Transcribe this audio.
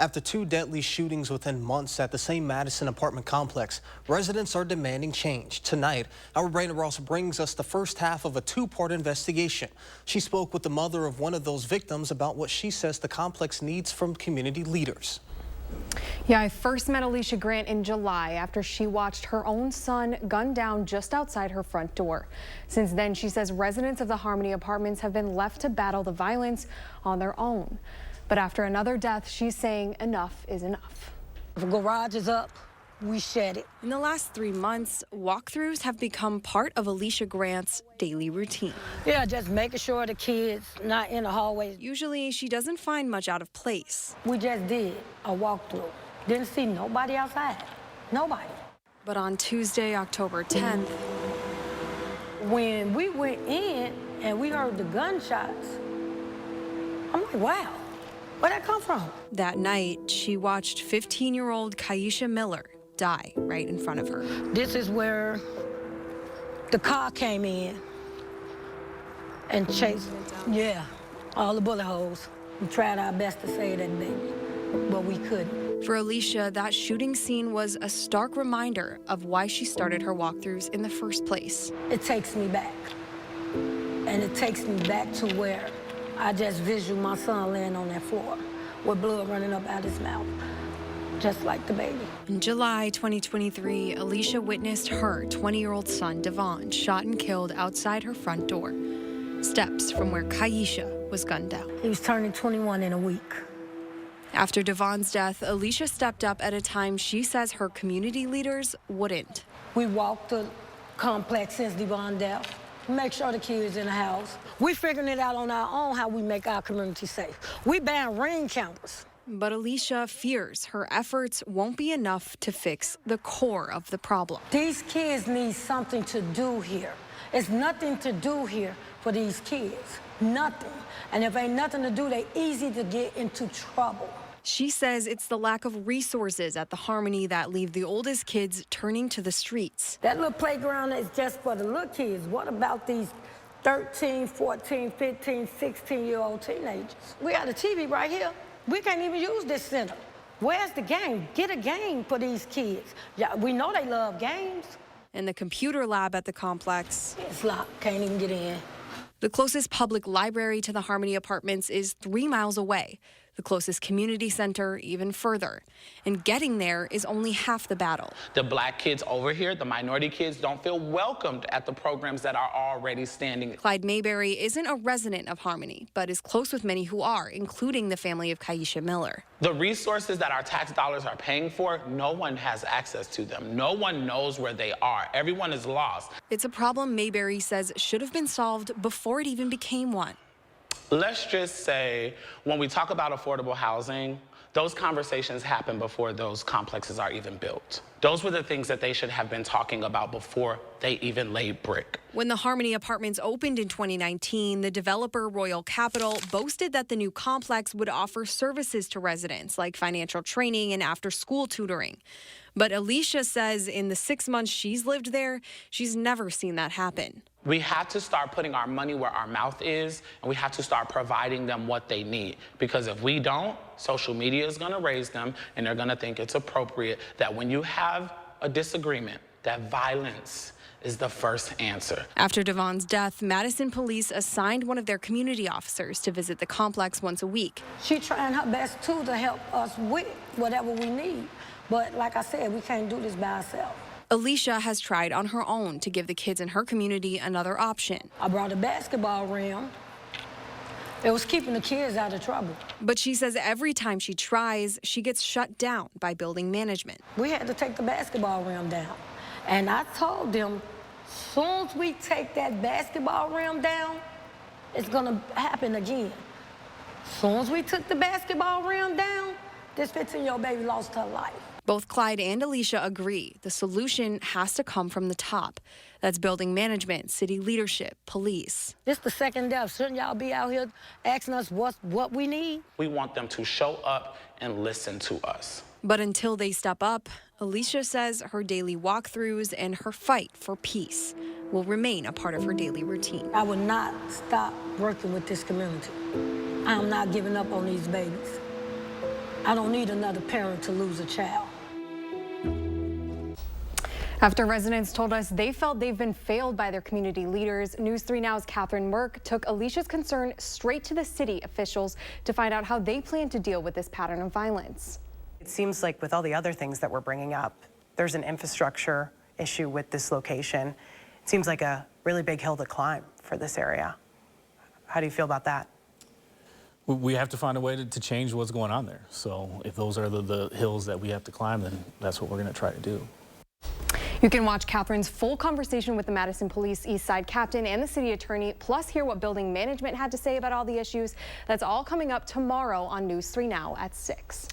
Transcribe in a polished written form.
After two deadly shootings within months at the same Madison apartment complex, residents are demanding change. Tonight, our Brandon Ross brings us the first half of a two-part investigation. She spoke with the mother of one of those victims about what she says the complex needs from community leaders. Yeah, I first met Illisha Grant in July after she watched her own son gunned down just outside her front door. Since then, she says residents of the Harmony apartments have been left to battle the violence on their own. But after another death, she's saying enough is enough. If a garage is up, we shed it. In the last 3 months, walkthroughs have become part of Illisha Grant's daily routine. Yeah, just making sure the kids not in the hallways. Usually, she doesn't find much out of place. We just did a walkthrough. Didn't see nobody outside. Nobody. But on Tuesday, October 10th, when we went in and we heard the gunshots, I'm like, wow, where'd that come from? That night, she watched 15-year-old Illisha Miller die right in front of her. This is where the car came in and chased, yeah, all the bullet holes. We tried our best to save that baby, but we couldn't. For Illisha, that shooting scene was a stark reminder of why she started her walkthroughs in the first place. It takes me back, and it takes me back to where I just visual my son laying on that floor with blood running up out his mouth, just like the baby. In July 2023, Illisha witnessed her 20-year-old son, Devon, shot and killed outside her front door, steps from where Illisha was gunned down. He was turning 21 in a week. After Devon's death, Illisha stepped up at a time she says her community leaders wouldn't. We walked the complex since Devon's death. Make sure the kids in the house. We figuring it out on our own how we make our community safe. We ban ring cameras. But Illisha fears her efforts won't be enough to fix the core of the problem. These kids need something to do here. It's nothing to do here for these kids. Nothing. And if ain't nothing to do, they easy to get into trouble. She says it's the lack of resources at the Harmony that leave the oldest kids turning to the streets. That little playground is just for the little kids. What about these 13, 14, 15, 16-year-old teenagers? We got a TV right here. We can't even use this center. Where's the game? Get a game for these kids. Yeah, we know they love games. And the computer lab at the complex, it's locked, can't even get in. The closest public library to the Harmony apartments is 3 miles away. The closest community center even further. And getting there is only half the battle. The black kids over here, the minority kids, don't feel welcomed at the programs that are already standing. Clyde Mayberry isn't a resident of Harmony, but is close with many who are, including the family of Illisha Miller. The resources that our tax dollars are paying for, no one has access to them. No one knows where they are. Everyone is lost. It's a problem Mayberry says should have been solved before it even became one. Let's just say when we talk about affordable housing, those conversations happen before those complexes are even built. Those were the things that they should have been talking about before they even laid brick. When the Harmony apartments opened in 2019, the developer Royal Capital boasted that the new complex would offer services to residents like financial training and after-school tutoring. But Illisha says in the 6 months she's lived there, she's never seen that happen. We have to start putting our money where our mouth is, and we have to start providing them what they need. Because if we don't, social media is going to raise them, and they're going to think it's appropriate that when you have a disagreement, that violence is the first answer. After Devon's death, Madison police assigned one of their community officers to visit the complex once a week. She's trying her best, too, to help us with whatever we need. But like I said, we can't do this by ourselves. Illisha has tried on her own to give the kids in her community another option. I brought a basketball rim. It was keeping the kids out of trouble. But she says every time she tries, she gets shut down by building management. We had to take the basketball rim down. And I told them, soon as we take that basketball rim down, it's gonna happen again. Soon as we took the basketball rim down, this 15-year-old baby lost her life. Both Clyde and Illisha agree the solution has to come from the top. That's building management, city leadership, police. This the second death. Shouldn't y'all be out here asking us what we need? We want them to show up and listen to us. But until they step up, Illisha says her daily walkthroughs and her fight for peace will remain a part of her daily routine. I will not stop working with this community. I am not giving up on these babies. I don't need another parent to lose a child. After residents told us they felt they've been failed by their community leaders, News 3 Now's Catherine Merck took Illisha's concern straight to the city officials to find out how they plan to deal with this pattern of violence. It seems like with all the other things that we're bringing up, there's an infrastructure issue with this location. It seems like a really big hill to climb for this area. How do you feel about that? We have to find a way to change what's going on there. So if those are the hills that we have to climb, then that's what we're going to try to do. You can watch Catherine's full conversation with the Madison Police East Side captain and the city attorney, plus hear what building management had to say about all the issues. That's all coming up tomorrow on News 3 Now at 6.